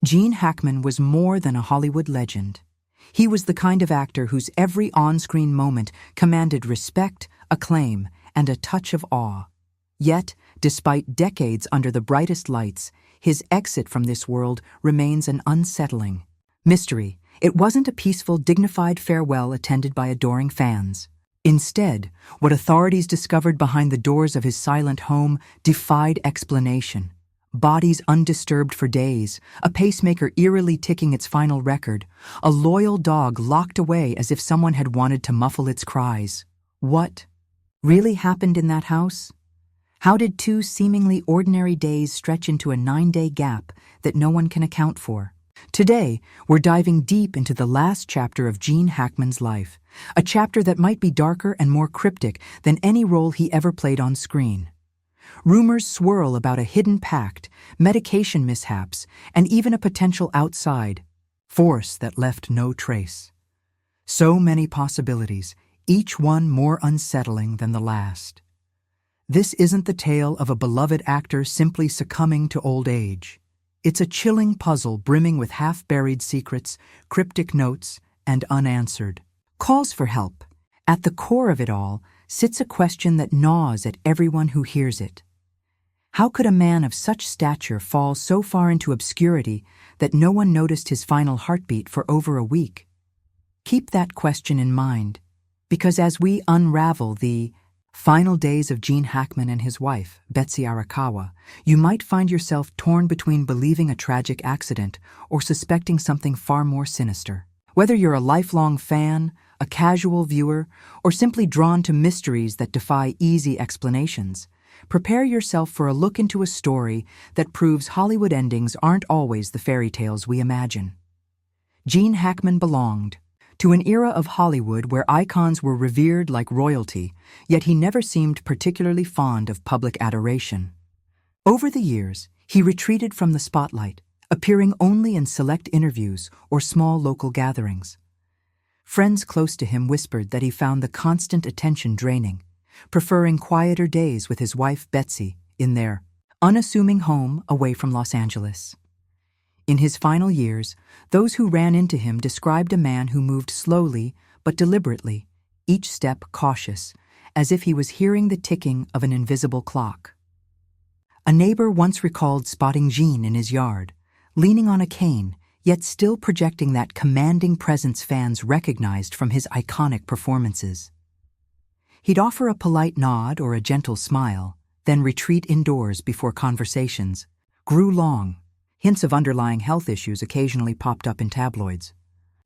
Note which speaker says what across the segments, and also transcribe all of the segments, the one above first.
Speaker 1: Gene Hackman was more than a Hollywood legend. He was the kind of actor whose every on-screen moment commanded respect, acclaim, and a touch of awe. Yet, despite decades under the brightest lights, his exit from this world remains an unsettling mystery. It wasn't a peaceful, dignified farewell attended by adoring fans. Instead, what authorities discovered behind the doors of his silent home defied explanation. Bodies undisturbed for days, a pacemaker eerily ticking its final record, a loyal dog locked away as if someone had wanted to muffle its cries. What really happened in that house? How did 2 seemingly ordinary days stretch into a 9-day gap that no one can account for? Today, we're diving deep into the last chapter of Gene Hackman's life, a chapter that might be darker and more cryptic than any role he ever played on screen. Rumors swirl about a hidden pact, medication mishaps, and even a potential outside force that left no trace. So many possibilities, each one more unsettling than the last. This isn't the tale of a beloved actor simply succumbing to old age. It's a chilling puzzle brimming with half-buried secrets, cryptic notes, and unanswered calls for help. At the core of it all sits a question that gnaws at everyone who hears it. How could a man of such stature fall so far into obscurity that no one noticed his final heartbeat for over a week? Keep that question in mind, because as we unravel the final days of Gene Hackman and his wife, Betsy Arakawa, you might find yourself torn between believing a tragic accident or suspecting something far more sinister. Whether you're a lifelong fan, a casual viewer, or simply drawn to mysteries that defy easy explanations, prepare yourself for a look into a story that proves Hollywood endings aren't always the fairy tales we imagine. Gene Hackman belonged to an era of Hollywood where icons were revered like royalty, yet he never seemed particularly fond of public adoration. Over the years, he retreated from the spotlight, appearing only in select interviews or small local gatherings. Friends close to him whispered that he found the constant attention draining, preferring quieter days with his wife Betsy in their unassuming home away from Los Angeles. In his final years, those who ran into him described a man who moved slowly but deliberately, each step cautious, as if he was hearing the ticking of an invisible clock. A neighbor once recalled spotting Gene in his yard, leaning on a cane, yet still projecting that commanding presence fans recognized from his iconic performances. He'd offer a polite nod or a gentle smile, then retreat indoors before conversations grew long. Hints of underlying health issues occasionally popped up in tabloids.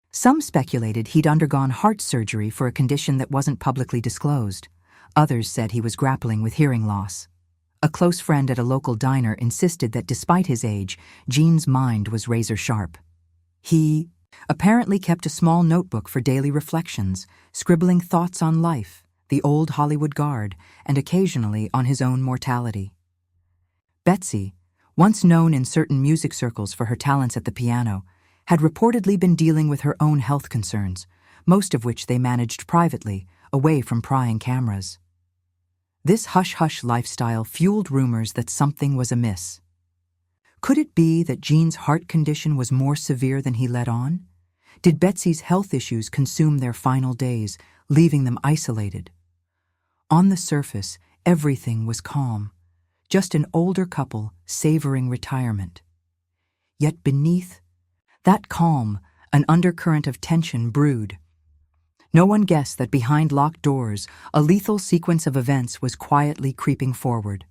Speaker 1: Some speculated he'd undergone heart surgery for a condition that wasn't publicly disclosed. Others said he was grappling with hearing loss. A close friend at a local diner insisted that despite his age, Gene's mind was razor sharp. He apparently kept a small notebook for daily reflections, scribbling thoughts on life, the old Hollywood guard, and occasionally on his own mortality. Betsy, once known in certain music circles for her talents at the piano, had reportedly been dealing with her own health concerns, most of which they managed privately, away from prying cameras. This hush-hush lifestyle fueled rumors that something was amiss. Could it be that Gene's heart condition was more severe than he let on? Did Betsy's health issues consume their final days, leaving them isolated? On the surface, everything was calm. Just an older couple savoring retirement. Yet beneath that calm, an undercurrent of tension brewed. No one guessed that behind locked doors, a lethal sequence of events was quietly creeping forward.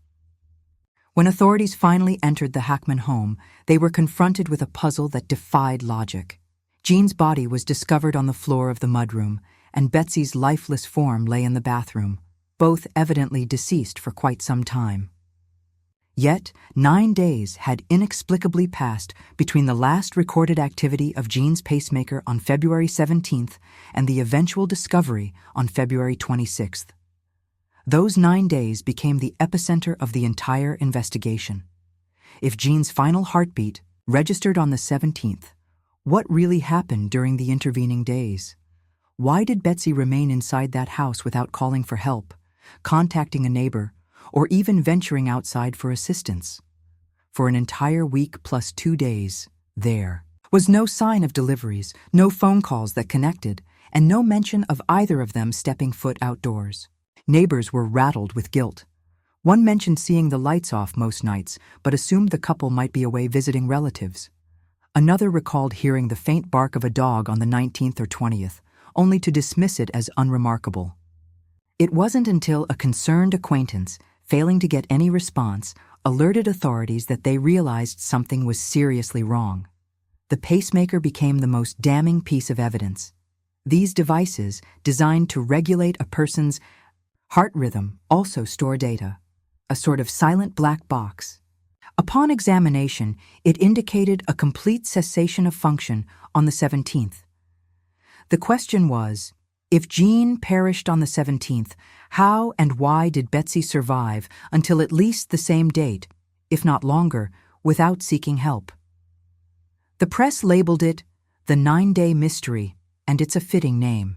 Speaker 1: When authorities finally entered the Hackman home, they were confronted with a puzzle that defied logic. Gene's body was discovered on the floor of the mudroom, and Betsy's lifeless form lay in the bathroom, both evidently deceased for quite some time. Yet, 9 days had inexplicably passed between the last recorded activity of Gene's pacemaker on February 17th and the eventual discovery on February 26th. Those 9 days became the epicenter of the entire investigation. If Gene's final heartbeat registered on the 17th, what really happened during the intervening days? Why did Betsy remain inside that house without calling for help, contacting a neighbor, or even venturing outside for assistance? For an entire week plus 2 days, There was no sign of deliveries, no phone calls that connected, and no mention of either of them stepping foot outdoors. Neighbors were rattled with guilt. One mentioned seeing the lights off most nights, but assumed the couple might be away visiting relatives. Another recalled hearing the faint bark of a dog on the 19th or 20th, only to dismiss it as unremarkable. It wasn't until a concerned acquaintance, failing to get any response, alerted authorities that they realized something was seriously wrong. The pacemaker became the most damning piece of evidence. These devices, designed to regulate a person's heart rhythm, also store data, a sort of silent black box. Upon examination, it indicated a complete cessation of function on the 17th. The question was, if Gene perished on the 17th, how and why did Betsy survive until at least the same date, if not longer, without seeking help? The press labeled it the 9-day mystery, and it's a fitting name.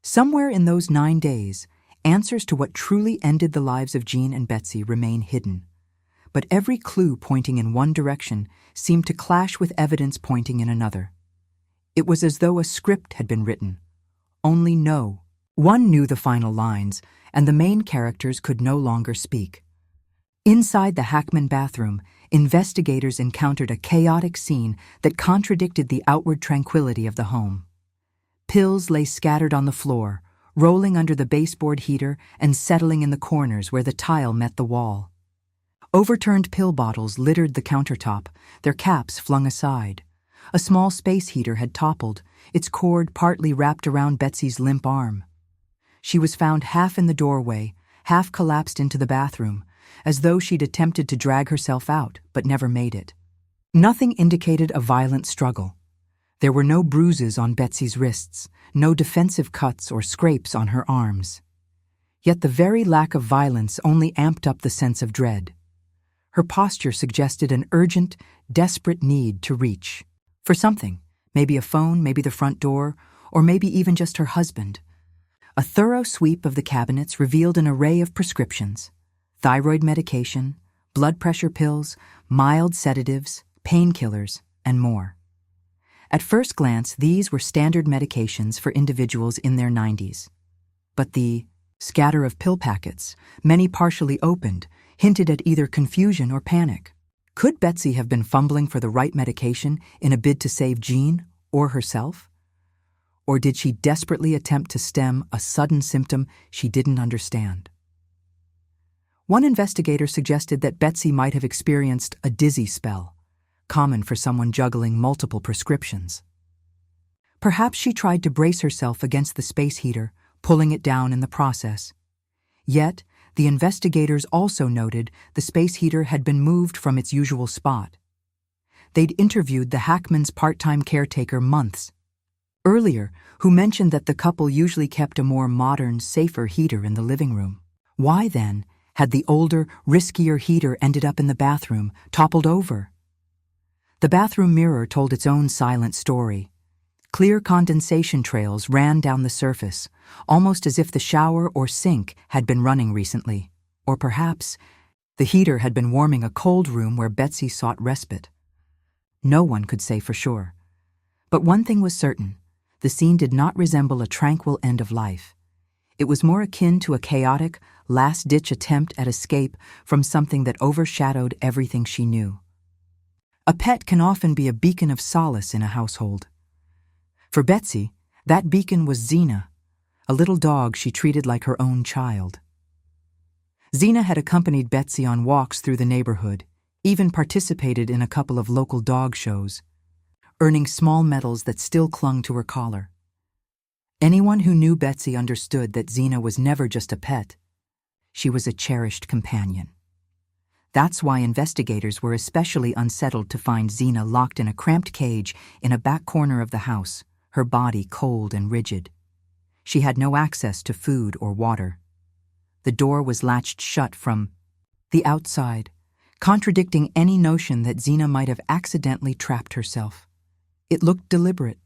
Speaker 1: Somewhere in those 9 days, answers to what truly ended the lives of Gene and Betsy remain hidden. But every clue pointing in one direction seemed to clash with evidence pointing in another. It was as though a script had been written. Only no one knew the final lines, and the main characters could no longer speak. Inside the Hackman bathroom, investigators encountered a chaotic scene that contradicted the outward tranquility of the home. Pills lay scattered on the floor, rolling under the baseboard heater and settling in the corners where the tile met the wall. Overturned pill bottles littered the countertop, their caps flung aside. A small space heater had toppled, its cord partly wrapped around Betsy's limp arm. She was found half in the doorway, half collapsed into the bathroom, as though she'd attempted to drag herself out but never made it. Nothing indicated a violent struggle. There were no bruises on Betsy's wrists, no defensive cuts or scrapes on her arms. Yet the very lack of violence only amped up the sense of dread. Her posture suggested an urgent, desperate need to reach for something, maybe a phone, maybe the front door, or maybe even just her husband. A thorough sweep of the cabinets revealed an array of prescriptions: thyroid medication, blood pressure pills, mild sedatives, painkillers, and more. At first glance, these were standard medications for individuals in their 90s. But the scatter of pill packets, many partially opened, hinted at either confusion or panic. Could Betsy have been fumbling for the right medication in a bid to save Gene or herself? Or did she desperately attempt to stem a sudden symptom she didn't understand? One investigator suggested that Betsy might have experienced a dizzy spell, common for someone juggling multiple prescriptions. Perhaps she tried to brace herself against the space heater, pulling it down in the process. Yet, the investigators also noted the space heater had been moved from its usual spot. They'd interviewed the Hackman's part-time caretaker months earlier, who mentioned that the couple usually kept a more modern, safer heater in the living room. Why, then, had the older, riskier heater ended up in the bathroom, toppled over? The bathroom mirror told its own silent story. Clear condensation trails ran down the surface, almost as if the shower or sink had been running recently. Or perhaps the heater had been warming a cold room where Betsy sought respite. No one could say for sure. But one thing was certain: the scene did not resemble a tranquil end of life. It was more akin to a chaotic, last-ditch attempt at escape from something that overshadowed everything she knew. A pet can often be a beacon of solace in a household. For Betsy, that beacon was Xena, a little dog she treated like her own child. Xena had accompanied Betsy on walks through the neighborhood, even participated in a couple of local dog shows, earning small medals that still clung to her collar. Anyone who knew Betsy understood that Xena was never just a pet. She was a cherished companion. That's why investigators were especially unsettled to find Xena locked in a cramped cage in a back corner of the house, her body cold and rigid. She had no access to food or water. The door was latched shut from the outside, contradicting any notion that Xena might have accidentally trapped herself. It looked deliberate,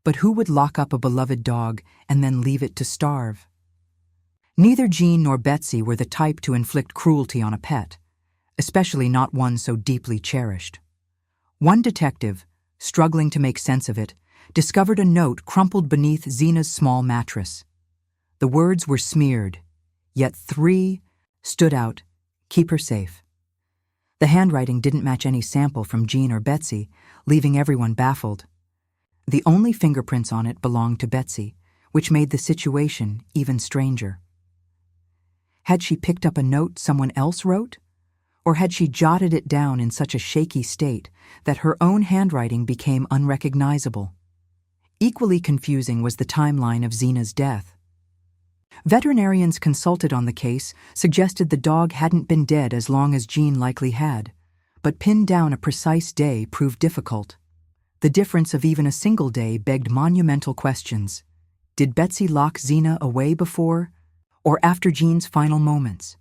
Speaker 1: but who would lock up a beloved dog and then leave it to starve? Neither Gene nor Betsy were the type to inflict cruelty on a pet, especially not one so deeply cherished. One detective, struggling to make sense of it, discovered a note crumpled beneath Zena's small mattress. The words were smeared, yet 3 stood out: keep her safe. The handwriting didn't match any sample from Gene or Betsy, leaving everyone baffled. The only fingerprints on it belonged to Betsy, which made the situation even stranger. Had she picked up a note someone else wrote? Or had she jotted it down in such a shaky state that her own handwriting became unrecognizable? Equally confusing was the timeline of Zena's death. Veterinarians consulted on the case suggested the dog hadn't been dead as long as Gene likely had, but pinned down a precise day proved difficult. The difference of even a single day begged monumental questions. Did Betsy lock Zena away before or after Gene's final moments?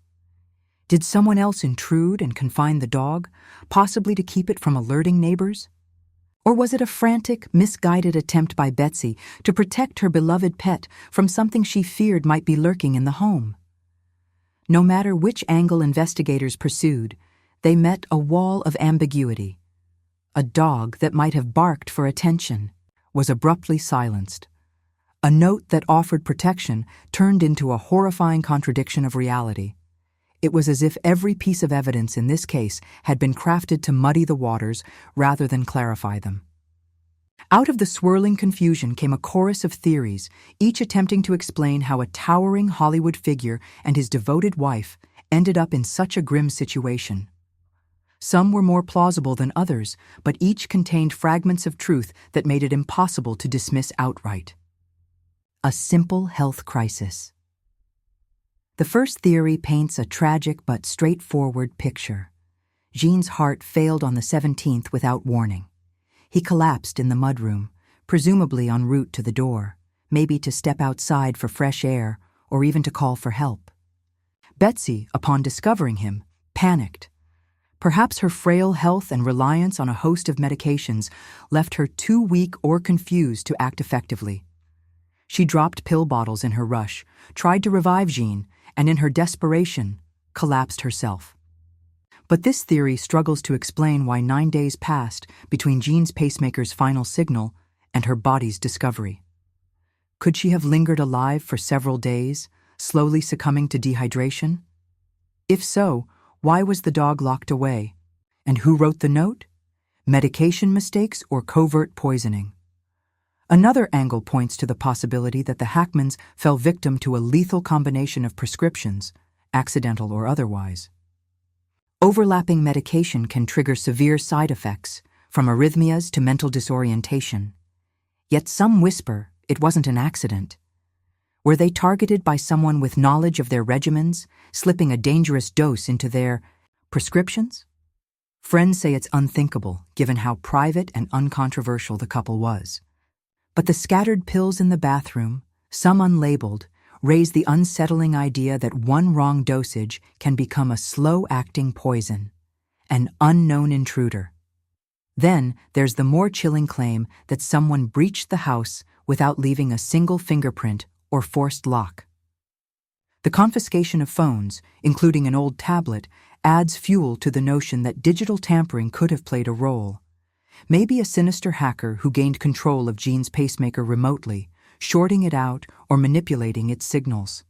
Speaker 1: Did someone else intrude and confine the dog, possibly to keep it from alerting neighbors? Or was it a frantic, misguided attempt by Betsy to protect her beloved pet from something she feared might be lurking in the home? No matter which angle investigators pursued, they met a wall of ambiguity. A dog that might have barked for attention was abruptly silenced. A note that offered protection turned into a horrifying contradiction of reality. It was as if every piece of evidence in this case had been crafted to muddy the waters rather than clarify them. Out of the swirling confusion came a chorus of theories, each attempting to explain how a towering Hollywood figure and his devoted wife ended up in such a grim situation. Some were more plausible than others, but each contained fragments of truth that made it impossible to dismiss outright. A simple health crisis. The first theory paints a tragic but straightforward picture. Gene's heart failed on the 17th without warning. He collapsed in the mudroom, presumably en route to the door, maybe to step outside for fresh air or even to call for help. Betsy, upon discovering him, panicked. Perhaps her frail health and reliance on a host of medications left her too weak or confused to act effectively. She dropped pill bottles in her rush, tried to revive Gene, and in her desperation, collapsed herself. But this theory struggles to explain why 9 days passed between Gene's pacemaker's final signal and her body's discovery. Could she have lingered alive for several days, slowly succumbing to dehydration? If so, why was the dog locked away? And who wrote the note? Medication mistakes or covert poisoning? Another angle points to the possibility that the Hackmans fell victim to a lethal combination of prescriptions, accidental or otherwise. Overlapping medication can trigger severe side effects, from arrhythmias to mental disorientation. Yet some whisper it wasn't an accident. Were they targeted by someone with knowledge of their regimens, slipping a dangerous dose into their prescriptions? Friends say it's unthinkable, given how private and uncontroversial the couple was. But the scattered pills in the bathroom, some unlabeled, raise the unsettling idea that one wrong dosage can become a slow-acting poison, an unknown intruder. Then there's the more chilling claim that someone breached the house without leaving a single fingerprint or forced lock. The confiscation of phones, including an old tablet, adds fuel to the notion that digital tampering could have played a role. Maybe a sinister hacker who gained control of Gene's pacemaker remotely, shorting it out or manipulating its signals.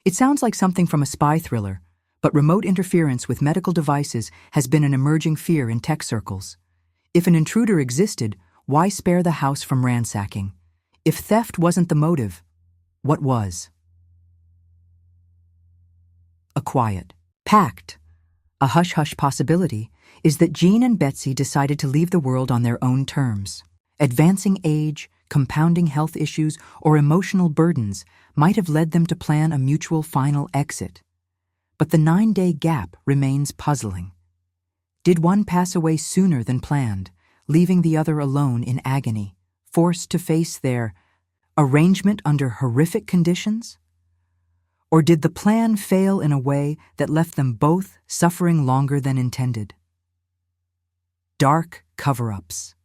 Speaker 1: It sounds like something from a spy thriller, but remote interference with medical devices has been an emerging fear in tech circles. If an intruder existed, why spare the house from ransacking? If theft wasn't the motive, what was? A quiet pact, a hush-hush possibility, is that Gene and Betsy decided to leave the world on their own terms. Advancing age, compounding health issues, or emotional burdens might have led them to plan a mutual final exit. But the 9-day gap remains puzzling. Did one pass away sooner than planned, leaving the other alone in agony, forced to face their arrangement under horrific conditions? Or did the plan fail in a way that left them both suffering longer than intended? Dark cover-ups.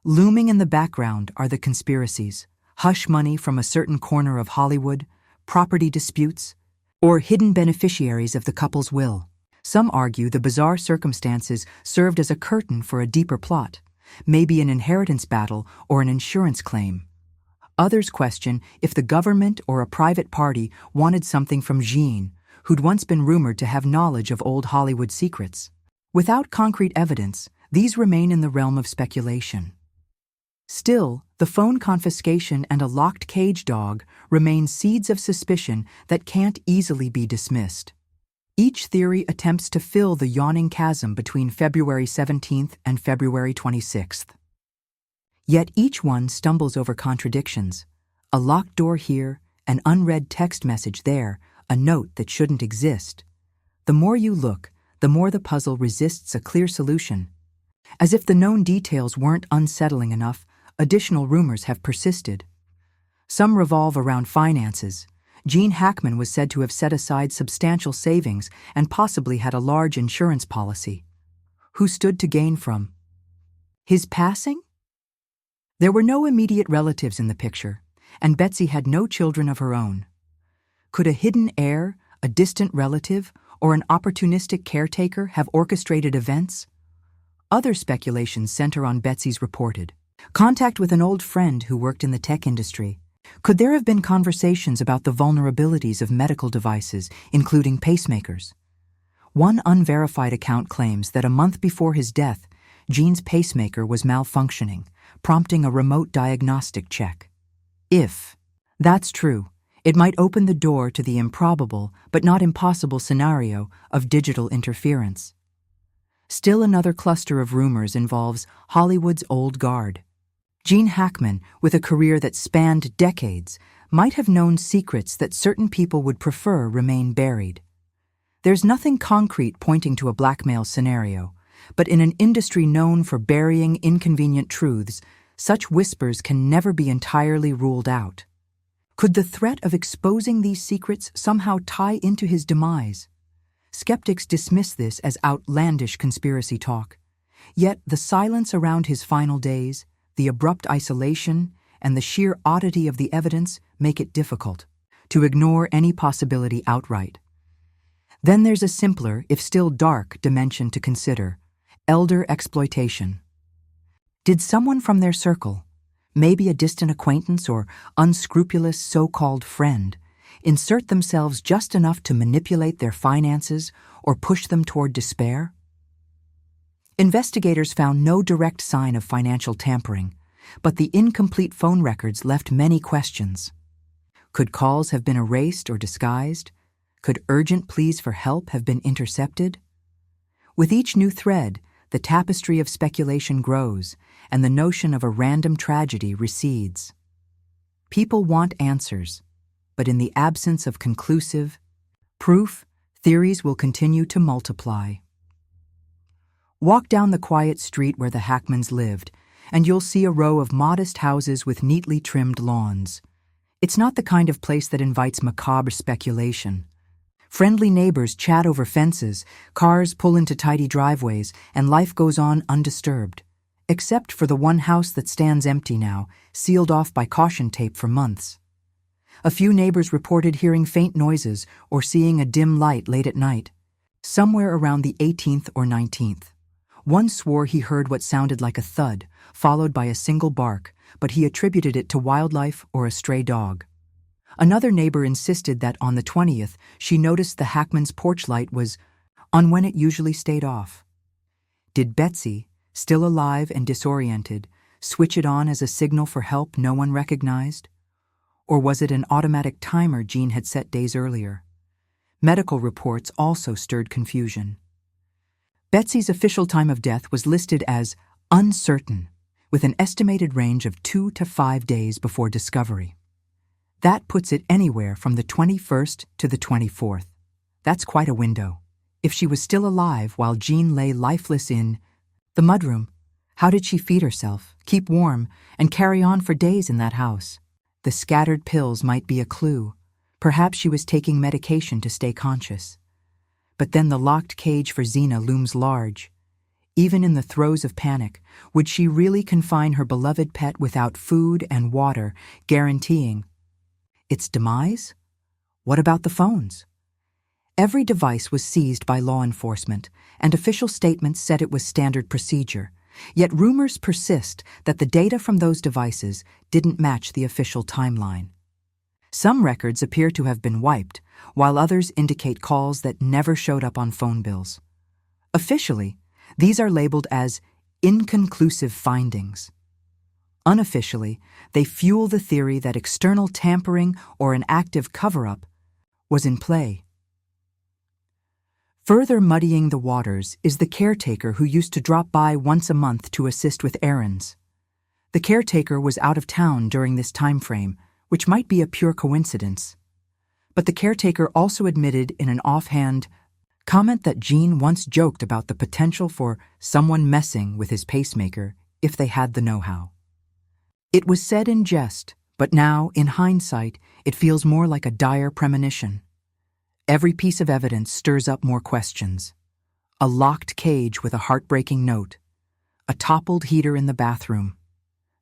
Speaker 1: Looming in the background are the conspiracies, hush money from a certain corner of Hollywood, property disputes, or hidden beneficiaries of the couple's will. Some argue the bizarre circumstances served as a curtain for a deeper plot, maybe an inheritance battle or an insurance claim. Others question if the government or a private party wanted something from Gene, who'd once been rumored to have knowledge of old Hollywood secrets. Without concrete evidence, these remain in the realm of speculation. Still, the phone confiscation and a locked cage dog remain seeds of suspicion that can't easily be dismissed. Each theory attempts to fill the yawning chasm between February 17th and February 26th. Yet each one stumbles over contradictions. A locked door here, an unread text message there, a note that shouldn't exist. The more you look, the more the puzzle resists a clear solution. As if the known details weren't unsettling enough, additional rumors have persisted. Some revolve around finances. Gene Hackman was said to have set aside substantial savings and possibly had a large insurance policy. Who stood to gain from his passing? There were no immediate relatives in the picture, and Betsy had no children of her own. Could a hidden heir, a distant relative, or an opportunistic caretaker have orchestrated events? Other speculations center on Betsy's reported contact with an old friend who worked in the tech industry. Could there have been conversations about the vulnerabilities of medical devices, including pacemakers? One unverified account claims that a month before his death, Gene's pacemaker was malfunctioning, prompting a remote diagnostic check. If that's true, it might open the door to the improbable but not impossible scenario of digital interference. Still another cluster of rumors involves Hollywood's old guard. Gene Hackman, with a career that spanned decades, might have known secrets that certain people would prefer remain buried. There's nothing concrete pointing to a blackmail scenario, but in an industry known for burying inconvenient truths, such whispers can never be entirely ruled out. Could the threat of exposing these secrets somehow tie into his demise? Skeptics dismiss this as outlandish conspiracy talk. Yet the silence around his final days, the abrupt isolation, and the sheer oddity of the evidence make it difficult to ignore any possibility outright. Then there's a simpler, if still dark, dimension to consider: elder exploitation. Did someone from their circle, maybe a distant acquaintance or unscrupulous so-called friend, insert themselves just enough to manipulate their finances or push them toward despair? Investigators found no direct sign of financial tampering, but the incomplete phone records left many questions. Could calls have been erased or disguised? Could urgent pleas for help have been intercepted? With each new thread, the tapestry of speculation grows, and the notion of a random tragedy recedes. People want answers, but in the absence of conclusive proof, theories will continue to multiply. Walk down the quiet street where the Hackmans lived, and you'll see a row of modest houses with neatly trimmed lawns. It's not the kind of place that invites macabre speculation. Friendly neighbors chat over fences, cars pull into tidy driveways, and life goes on undisturbed. Except for the one house that stands empty now, sealed off by caution tape for months. A few neighbors reported hearing faint noises or seeing a dim light late at night, somewhere around the 18th or 19th. One swore he heard what sounded like a thud, followed by a single bark, but he attributed it to wildlife or a stray dog. Another neighbor insisted that on the 20th, she noticed the Hackman's porch light was on when it usually stayed off. Did Betsy, still alive and disoriented, switch it on as a signal for help no one recognized? Or was it an automatic timer Gene had set days earlier? Medical reports also stirred confusion. Betsy's official time of death was listed as uncertain, with an estimated range of 2 to 5 days before discovery. That puts it anywhere from the 21st to the 24th. That's quite a window. If she was still alive while Gene lay lifeless in the mudroom, how did she feed herself, keep warm, and carry on for days in that house? The scattered pills might be a clue. Perhaps she was taking medication to stay conscious. But then the locked cage for Xena looms large. Even in the throes of panic, would she really confine her beloved pet without food and water, guaranteeing its demise? What about the phones? Every device was seized by law enforcement, and official statements said it was standard procedure. Yet rumors persist that the data from those devices didn't match the official timeline. Some records appear to have been wiped, while others indicate calls that never showed up on phone bills. Officially, these are labeled as inconclusive findings. Unofficially, they fuel the theory that external tampering or an active cover-up was in play. Further muddying the waters is the caretaker who used to drop by once a month to assist with errands. The caretaker was out of town during this time frame, which might be a pure coincidence. But the caretaker also admitted in an offhand comment that Gene once joked about the potential for someone messing with his pacemaker if they had the know-how. It was said in jest, but now, in hindsight, it feels more like a dire premonition. Every piece of evidence stirs up more questions. A locked cage with a heartbreaking note, a toppled heater in the bathroom,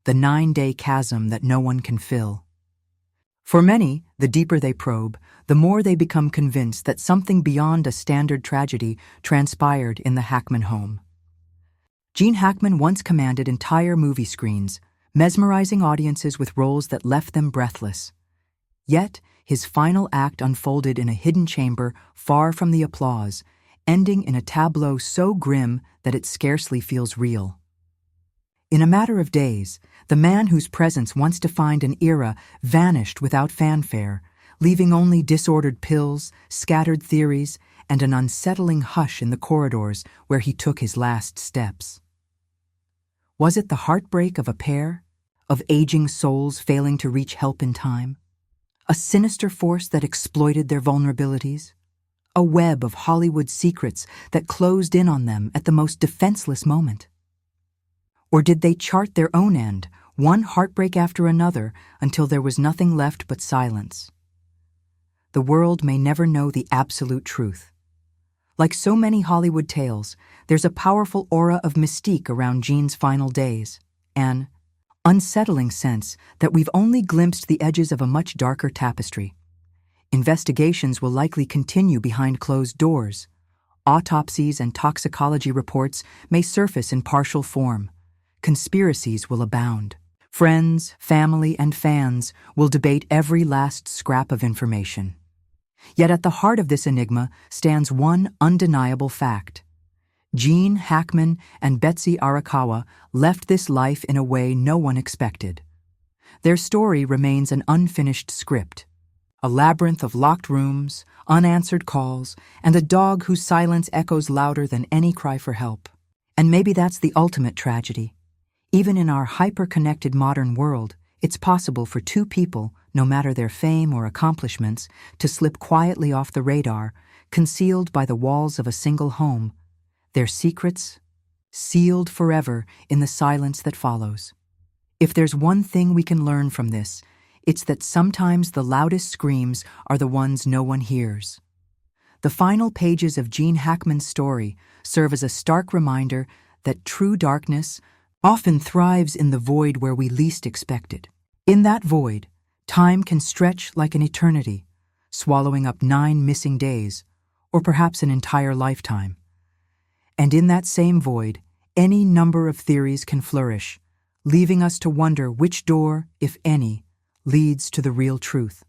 Speaker 1: the 9-day chasm that no one can fill. For many, the deeper they probe, the more they become convinced that something beyond a standard tragedy transpired in the Hackman home. Gene Hackman once commanded entire movie screens, mesmerizing audiences with roles that left them breathless. Yet, his final act unfolded in a hidden chamber far from the applause, ending in a tableau so grim that it scarcely feels real. In a matter of days, the man whose presence once defined an era vanished without fanfare, leaving only disordered pills, scattered theories, and an unsettling hush in the corridors where he took his last steps. Was it the heartbreak of a pair, of aging souls failing to reach help in time? A sinister force that exploited their vulnerabilities? A web of Hollywood secrets that closed in on them at the most defenseless moment? Or did they chart their own end, one heartbreak after another, until there was nothing left but silence? The world may never know the absolute truth. Like so many Hollywood tales, there's a powerful aura of mystique around Gene's final days, an unsettling sense that we've only glimpsed the edges of a much darker tapestry. Investigations will likely continue behind closed doors. Autopsies and toxicology reports may surface in partial form. Conspiracies will abound. Friends, family, and fans will debate every last scrap of information. Yet at the heart of this enigma stands one undeniable fact. Gene Hackman and Betsy Arakawa left this life in a way no one expected. Their story remains an unfinished script, a labyrinth of locked rooms, unanswered calls, and a dog whose silence echoes louder than any cry for help. And maybe that's the ultimate tragedy. Even in our hyper-connected modern world, it's possible for two people, no matter their fame or accomplishments, to slip quietly off the radar, concealed by the walls of a single home, their secrets sealed forever in the silence that follows. If there's one thing we can learn from this, it's that sometimes the loudest screams are the ones no one hears. The final pages of Gene Hackman's story serve as a stark reminder that true darkness often thrives in the void where we least expect it. In that void, time can stretch like an eternity, swallowing up 9 missing days, or perhaps an entire lifetime. And in that same void, any number of theories can flourish, leaving us to wonder which door, if any, leads to the real truth.